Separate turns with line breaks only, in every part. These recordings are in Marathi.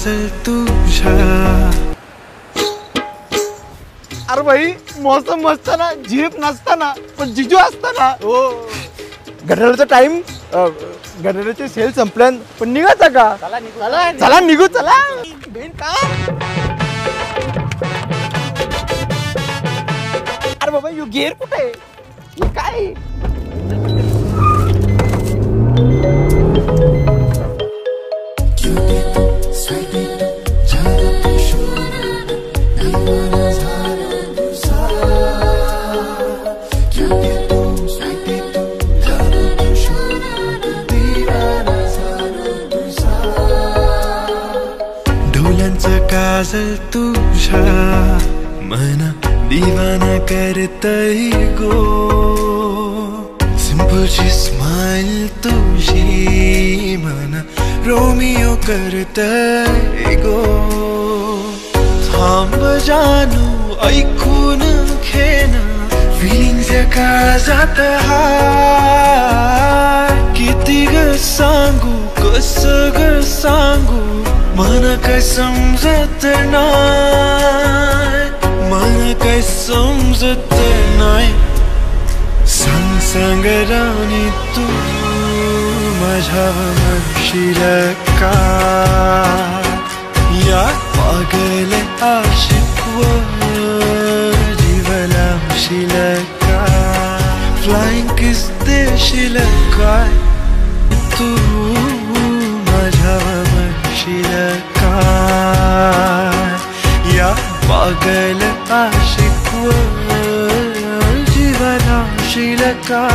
काजल तुझ्या.
अरे भाई मौसम मस्त ना, झीप नसताना पण जिजू असताना. हो घड्याळाचा टाइम, घड्याळाचे सेल संपल्यान पण निघायचा का? चला निघू चला. अरे बाबा यू गेअर कुठे हे काय?
काजल तुझ्या मना दीवाना करतय गो. सिंपलची स्माइल तुझी मना रोमिओ करतय गो. थांब जानू ऐकून घेना फिलिंग्स का जात हाय. किती ग सांगू कस ग सांगू मन काय समजत नाही, मन काय समजत नाही. सांग सांग राणी तू माझ्या म्हणशील का या पागल आशिकवर जीव लावशील का. फ्लाइंग किस देशील काय तू माझ्या या पागल आशिकवर जीवनाशील का.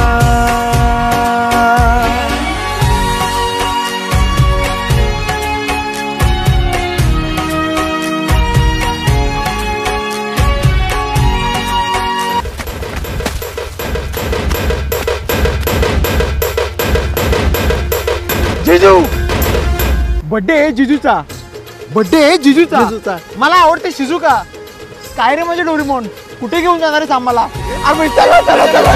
जिजू बर्थडे आहे जिजूचा, बर्थडे आहे जिजूचा. मला आवडते शिजुका. काय रे म्हणजे डोरेमोन, कुठे घेऊन जाणार आहेस आम्हाला? अरे चला चला चला.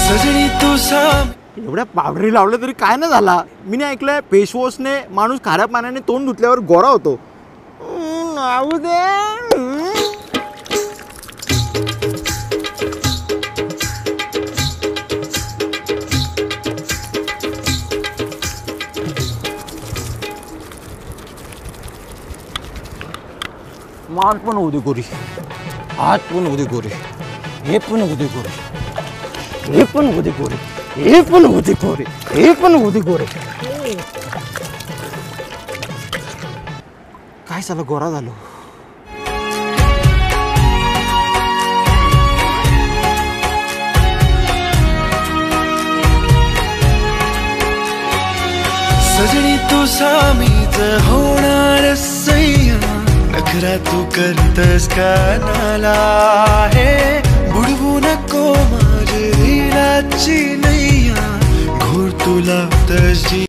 सजनी तू सांग.
एवढ्या पावडरी लावलं तरी काय नाही झाला. मी नाही ऐकलंय फेसवॉशने माणूस खाऱ्या पाण्याने तोंड धुतल्यावर गोरा होतो. नाव दे. मान पण होऊ दे गोरी, हात पण होऊ दे गोरी, हे पण होऊ दे गोरी, हे पण होऊ दे गोरी, हे पण होऊ दे गोरी, हे पण होऊ दे गोरी. काय झालं गोरा झालो.
सजनी तू सामीच होणार सैया. नखरा तू करतस का नाला हे. बुडवू नको माझे दिलाची नैया. घोर तुला तशी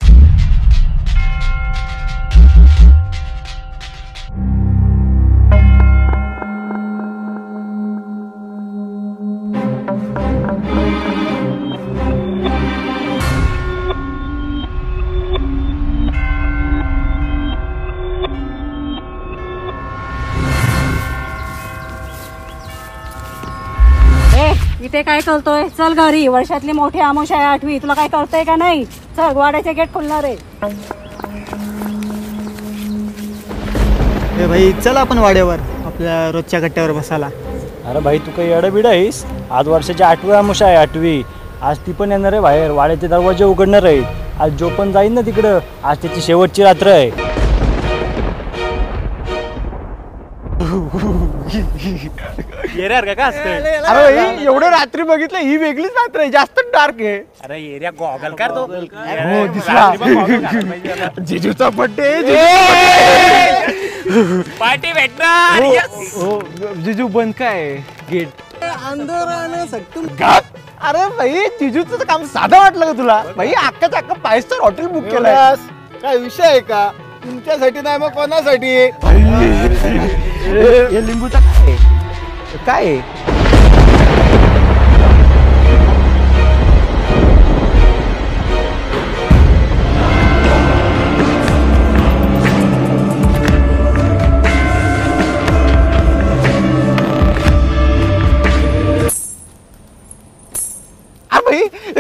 इथे काय करतोय? चल घरी. वर्षातली मोठी आमोशा आहे 8वी. तुला काय कळतंय का नाही? चल वाड्याचे गेट खुलणार आहे.
भाई चल आपण वाड्यावर आपल्या रोजच्या गट्ट्यावर बसायला.
अरे भाई तू काही येडबिड आहेस? आज वर्षाची 8वी आमोशा आहे 8वी. आज ती पण येणार आहे बाहेर. वाड्याचे दरवाजे उघडणार आहेत. आज जो पण जाईल ना तिकडं, आज त्याची शेवटची रात्र आहे.
अरे एवढं रात्री बघितलं, ही वेगळीच रात्र आहे, जास्त डार्क आहे.
अरे एरिया गॉगल कर तो.
हो दिसला. जिजूचा बर्थडे,
पार्टी भेटणार.
हो जिजू बंद काय गेट अंदर. अरे भाई जिजूचं काम साधं वाटलं का तुला? भाई अख्खाच अख्खा 5 स्टार हॉटेल बुक केलं. काय विषय आहे का? तुमच्यासाठी नाही मग कोणासाठी? हे लिंबूचा काय आहे?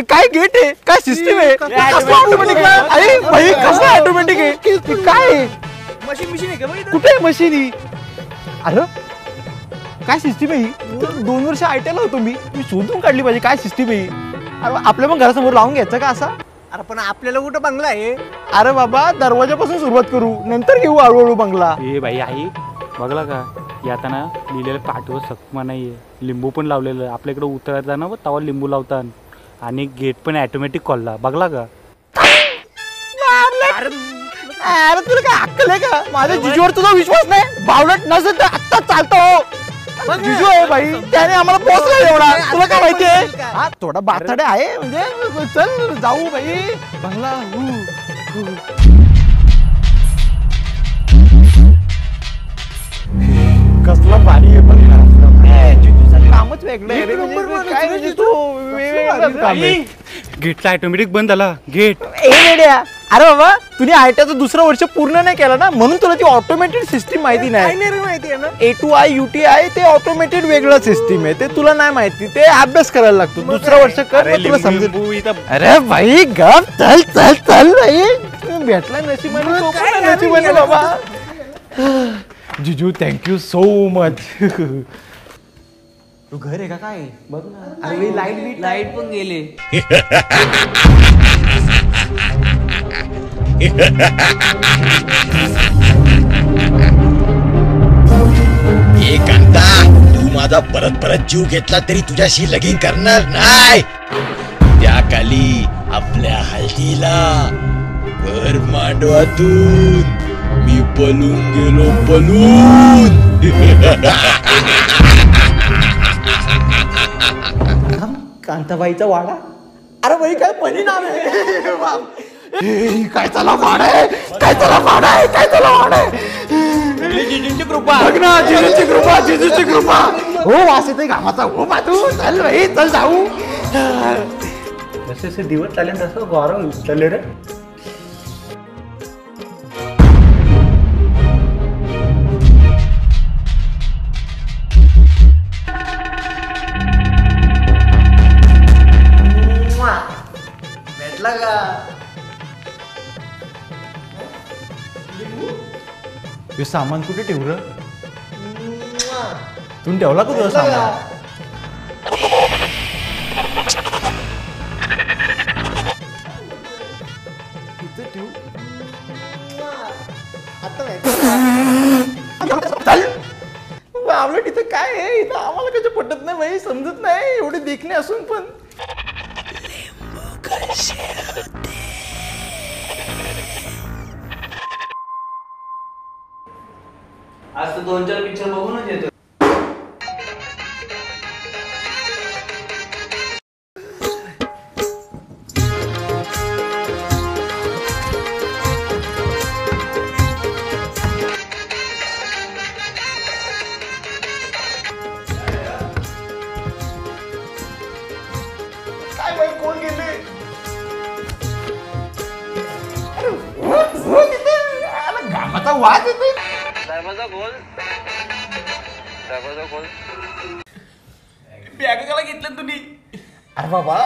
काय गेट आहे? काय सिस्टीम आहे? ऑटोमॅटिक ऑटोमॅटिक आहे काय?
मशीन आहे का बघ इथं?
कुठे मशीन ही? अरे काय सिस्टीम आहे ही? 2 वर्ष आयटीआयला होतो मी शोधून काढली पाहिजे काय सिस्टीम आहे ही. अरे आपल्या पण घरासमोर लावून घ्यायचं का असा?
अरे पण आपल्याला कुठं बंगला आहे?
अरे बाबा दरवाजापासून सुरुवात करू नंतर घेऊ हळूहळू बंगला.
ए बाई आई बघला का यात ना लिहिलेलं पाठवर सकमा नाहीये. लिंबू पण लावलेलं आपल्याकडे उतरता ना तवा लिंबू लावतात आणि गेट पण ऑटोमॅटिक खोलला बघला का?
अरे तुला काय अक्कल आहे का? माझ्या जिजूवर तुझा विश्वास नाही? बावलट नसेल तर आत्ता चालतो. जिजू आहे बाई त्याने आम्हाला पोचला एवढा. तुला काय माहितीये? हा थोडा बाथडे आहे म्हणजे चल जाऊ बाई बंगला. कसला भारी आहे बंगला. कामच वेगळं आहे रे. म्हणजे काय म्हणजे तू वेगळं काम आहे.
गेटचा ऑटोमॅटिक बंद झाला गेट.
अरे बाबा तुम्ही आयटीआयचं 2रं वर्ष पूर्ण नाही केलं ना म्हणून तुला ती ऑटोमेटेड सिस्टीम माहिती नाही.
माहिती आहे ना
A2I UTI ते ऑटोमेटेड वेगळं सिस्टीम आहे ते तुला नाही माहिती. ते अभ्यास करायला लागतो. 2रं वर्ष कर मग तुला समजेल. अरे भाई गप चल चल चल भाई भेटला नशिबाने तो पण नशिबाने बाबा. जिजू थँक्यू सो मच. तू घर आहे का काय बघ ना. अरे लाईट
पण गेले.
कांता तू माझा परत परत जीव घेतला तरी तुझ्याशी लगीन करणार नाही. त्या काली आपल्या हल्दीला घर मांडवातून मी पळून गेलो पळून.
कांताबाईचा वाडा. अरे भाई काय परिणाम आहे. काय चला वाडा आहे काय चला वाडा आहे काय चला वाडा आहे. जिजूची कृपा बघ ना जिजूची कृपा जिजूची कृपा. हो वास येते घामाचा. हो बाजू चल भाई चल जाऊ.
जसे दिवस चालेल तसं गौरव चालले रे.
भेटला का? हे सामान कुठे ठेवलं? तुम्ही ठेवला कुठं सामान? इथं ठेवू. चल बावलट इथं काय आहे? इथं आम्हाला कसं पटत नाही भाई समजत नाही एवढे देखणे असून पण.
आज तर 2-4 पिक्चर बघूनच येतो.
काय बाई कोण गेले? घामाचा वास येतोय.
दरवाजा खोल.
बॅग कला घेतलं तुम्ही? अरे बाबा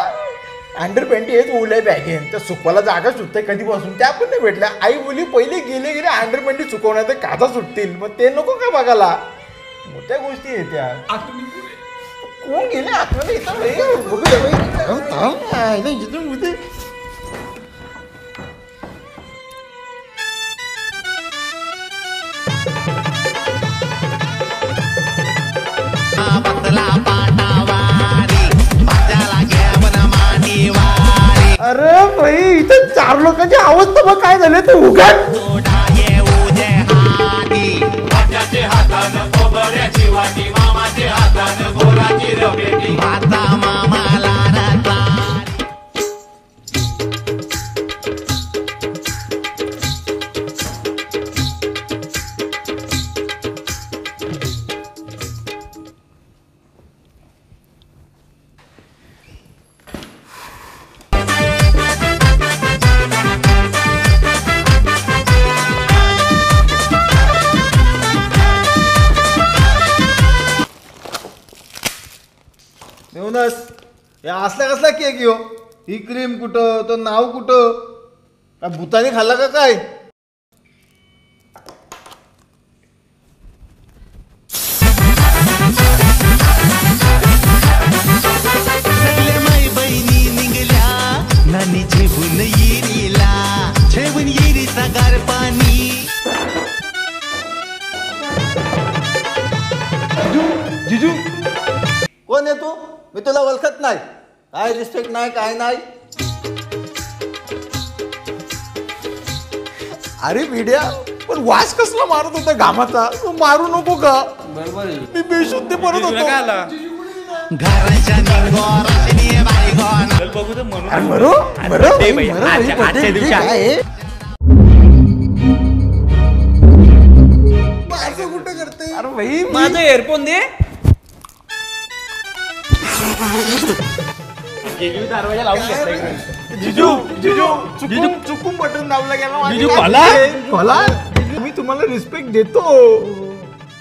अंडरपॅन्टी हेच ओल्या बॅगेन त्या सुकवायला जागा सुटते कधीपासून त्या पण नाही भेटल्या. आई बोली पहिले गेले अंडरपॅन्टी चुकवण्यात काचा सुटतील मग ते नको का बघायला. मोठ्या गोष्टी आहेत त्या. कोण गेले आतमध्ये इथं बघू दे. अरे भाई इथं 4 लोकांची अवस्था बघ काय झालं ते उघड. येऊनच हे असला कसला केक यो, ही क्रीम कुठं, तो नाव कुठं, काय भूताने खाल्ला का काय?
सगळे माय बहिणी निघल्या नानी झेवून येरीला, झेवून येरीचा गार पाणी.
जिजू कोण आहे तू? मी तुला ओळखत नाही. काय रिस्पेक्ट नाही, काय नाही. अरे भिड्या, पण वास कसला मारत होता घामाचा, तू मारू नको का?
बरोबर
मी बेशुद्ध परत होतो.
घराच्या निंगोराने बायगोन.
मरू आजच्या दिवशी आहे. असं कुठं करते? अरे भाई
माझा एअरफोन दे.
जिजू चुकून बटन दाबला गेला.
जिजू,
खोला. मी तुम्हाला रिस्पेक्ट देतो.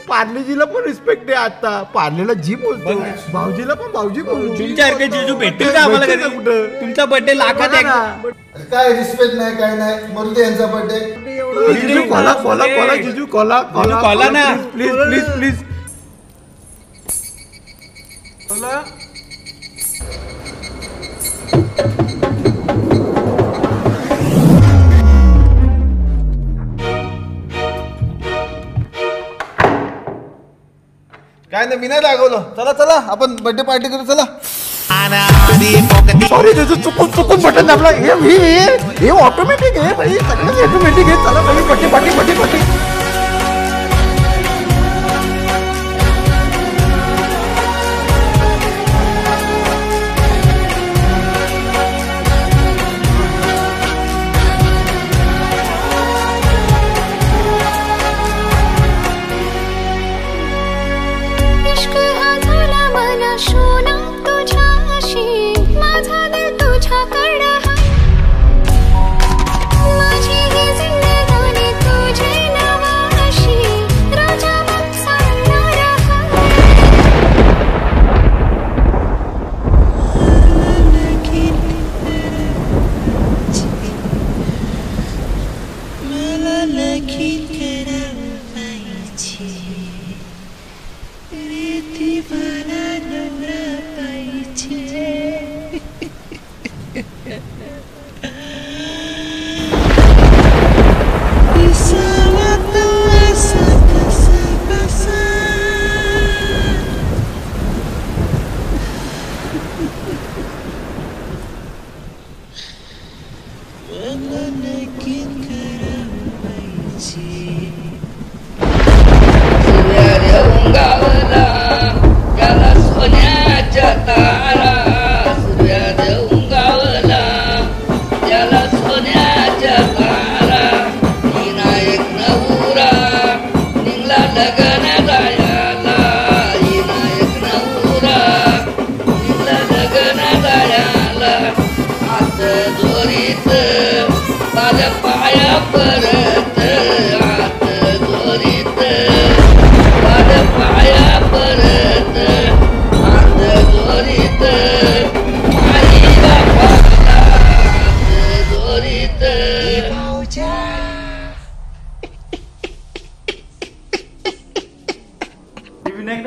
पार्लेजीला पण रिस्पेक्ट आहे. आता पार्लेला जी बोलतो, भाऊजीला पण भाऊजी बोलतो.
तुमच्यासारखे जिजू भेटतील का आम्हाला कधी?
कुठं?
तुमचा बर्थडे लाखात एक.
काय रिस्पेक्ट नाही, काय नाही. मरू दे यांचा बर्थडे. जिजू खोला जिजू खोला
ना.
प्लीज काय नाही, मी नाही दाखवलं. चला आपण बर्थडे पार्टी करू. चला. सॉरी जिजू, चुकून बटन दाबला. हे ऑटोमॅटिक आहे भाई, सगळं ऑटोमॅटिक आहे. चला भाई, बर्थडे.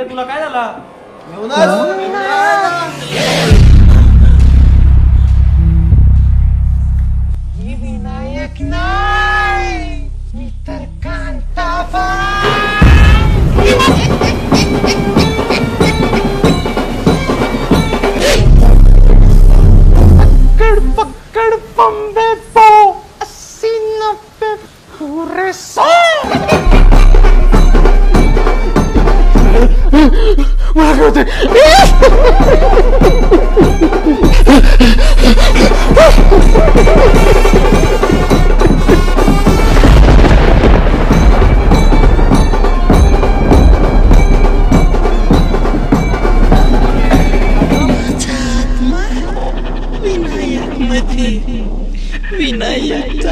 तुला काय झाला?
विनायक नाही, मी तर कांताबा.
पकड पंबे पो, 80-90 पूरे 100. मला होते.
विनायक मध्ये विनायक